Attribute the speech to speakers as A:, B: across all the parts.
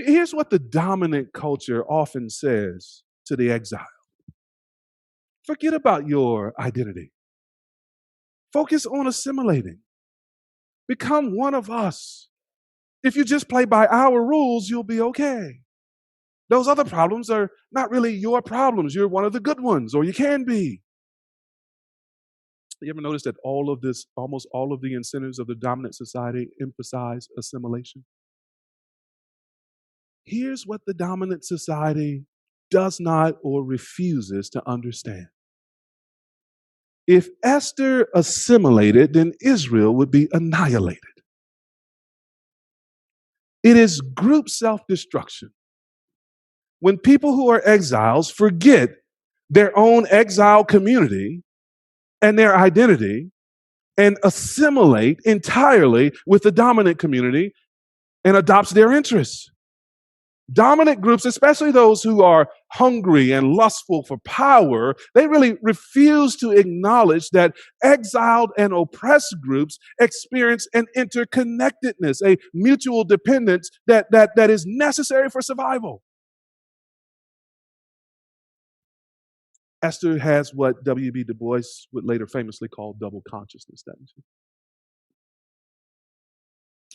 A: Here's what the dominant culture often says to the exile. Forget about your identity. Focus on assimilating. Become one of us. If you just play by our rules, you'll be okay. Those other problems are not really your problems. You're one of the good ones, or you can be. You ever notice that almost all of the incentives of the dominant society emphasize assimilation? Here's what the dominant society does not or refuses to understand. If Esther assimilated, then Israel would be annihilated. It is group self-destruction. When people who are exiles forget their own exile community and their identity and assimilate entirely with the dominant community and adopts their interests. Dominant groups, especially those who are hungry and lustful for power, they really refuse to acknowledge that exiled and oppressed groups experience an interconnectedness, a mutual dependence that is necessary for survival. Esther has what W.B. Du Bois would later famously call double consciousness, doesn't she?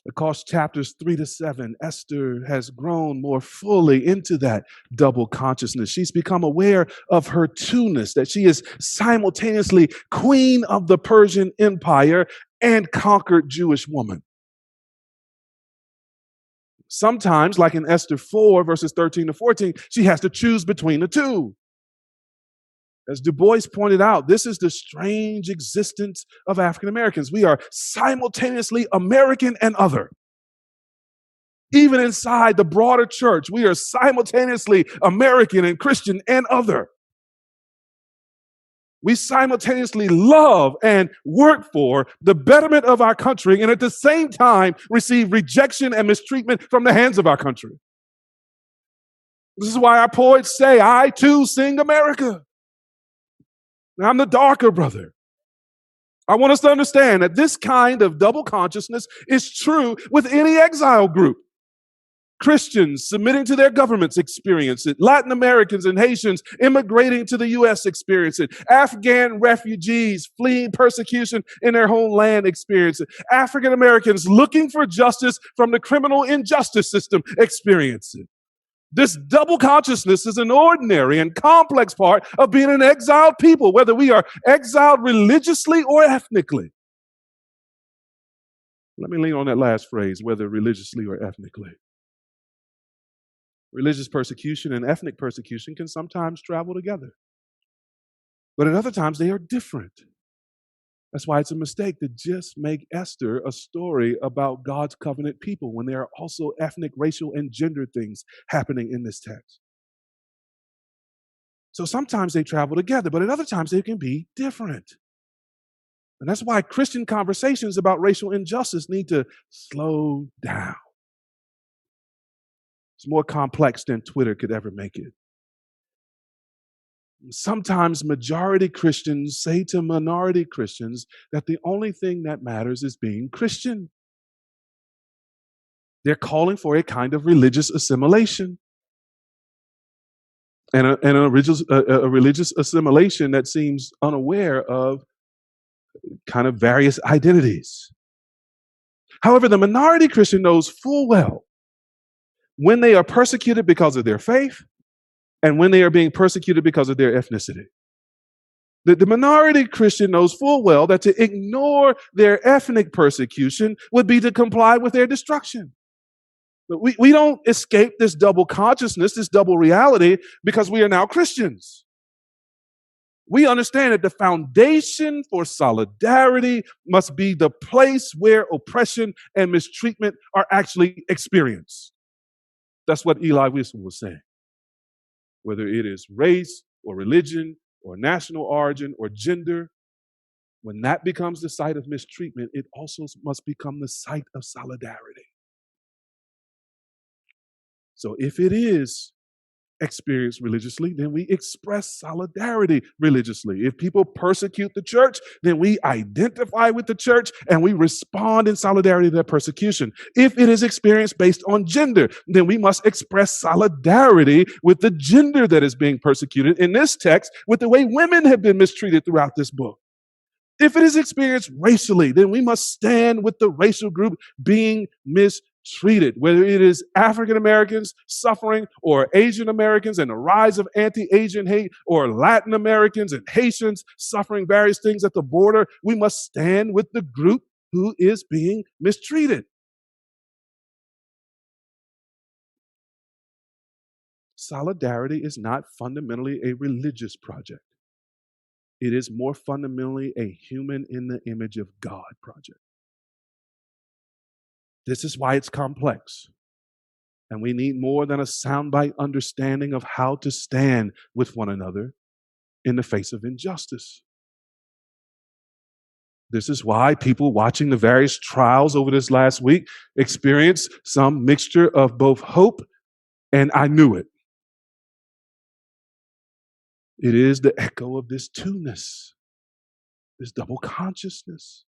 A: Across chapters 3-7, Esther has grown more fully into that double consciousness. She's become aware of her two-ness, that she is simultaneously queen of the Persian Empire and conquered Jewish woman. Sometimes, like in Esther 4, verses 13-14, she has to choose between the two. As Du Bois pointed out, this is the strange existence of African Americans. We are simultaneously American and other. Even inside the broader church, we are simultaneously American and Christian and other. We simultaneously love and work for the betterment of our country and at the same time receive rejection and mistreatment from the hands of our country. This is why our poets say, I too sing America. I'm the darker brother. I want us to understand that this kind of double consciousness is true with any exile group. Christians submitting to their governments experience it. Latin Americans and Haitians immigrating to the U.S. experience it. Afghan refugees fleeing persecution in their homeland experience it. African Americans looking for justice from the criminal injustice system experience it. This double consciousness is an ordinary and complex part of being an exiled people, whether we are exiled religiously or ethnically. Let me lean on that last phrase, whether religiously or ethnically. Religious persecution and ethnic persecution can sometimes travel together, but at other times they are different. That's why it's a mistake to just make Esther a story about God's covenant people when there are also ethnic, racial, and gender things happening in this text. So sometimes they travel together, but at other times they can be different. And that's why Christian conversations about racial injustice need to slow down. It's more complex than Twitter could ever make it. Sometimes majority Christians say to minority Christians that the only thing that matters is being Christian. They're calling for a kind of religious assimilation. And a religious assimilation that seems unaware of kind of various identities. However, the minority Christian knows full well when they are persecuted because of their faith and when they are being persecuted because of their ethnicity. The minority Christian knows full well that to ignore their ethnic persecution would be to comply with their destruction. But we don't escape this double consciousness, this double reality, because we are now Christians. We understand that the foundation for solidarity must be the place where oppression and mistreatment are actually experienced. That's what Eli Wiesel was saying. Whether it is race or religion or national origin or gender, when that becomes the site of mistreatment, it also must become the site of solidarity. So if it is experience religiously, then we express solidarity religiously. If people persecute the church, then we identify with the church and we respond in solidarity to their persecution. If it is experienced based on gender, then we must express solidarity with the gender that is being persecuted. In this text, with the way women have been mistreated throughout this book. If it is experienced racially, then we must stand with the racial group being mistreated, whether it is African Americans suffering or Asian Americans and the rise of anti-Asian hate, or Latin Americans and Haitians suffering various things at the border. We must stand with the group who is being mistreated. Solidarity is not fundamentally a religious project. It is more fundamentally a human in the image of God project. This is why it's complex. And we need more than a soundbite understanding of how to stand with one another in the face of injustice. This is why people watching the various trials over this last week experienced some mixture of both hope and I knew it. It is the echo of this twoness, this double consciousness.